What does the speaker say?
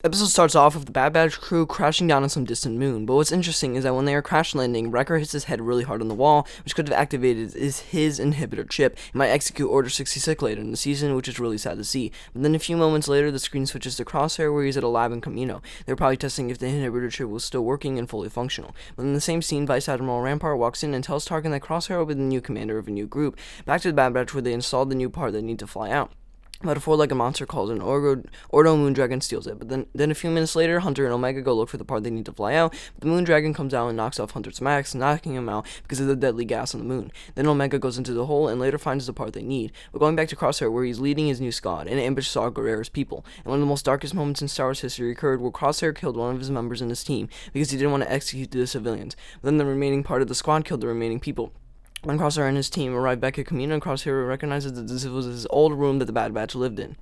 The episode starts off with the Bad Batch crew crashing down on some distant moon, but what's interesting is that when they are crash landing, Wrecker hits his head really hard on the wall, which could have activated his inhibitor chip and might execute Order 66 later in the season, which is really sad to see. But then a few moments later, the screen switches to Crosshair where he's at a lab in Camino. They were probably testing if the inhibitor chip was still working and fully functional. But in the same scene, Vice Admiral Rampart walks in and tells Tarkin that Crosshair will be the new commander of a new group, back to the Bad Batch where they installed the new part that need to fly out. But a four-legged monster called an Ordo Moondragon steals it. But then a few minutes later, Hunter and Omega go look for the part they need to fly out. But the Moondragon comes out and knocks off Hunter's max, knocking him out because of the deadly gas on the moon. Then Omega goes into the hole and later finds the part they need. But going back to Crosshair, where he's leading his new squad, and ambush Saw Gerrera's people. And one of the most darkest moments in Star Wars history occurred where Crosshair killed one of his members in his team because he didn't want to execute the civilians. But then the remaining part of the squad killed the remaining people. When Crosshair and his team arrive back at Camino, Crosshair recognizes that this was his old room that the Bad Batch lived in.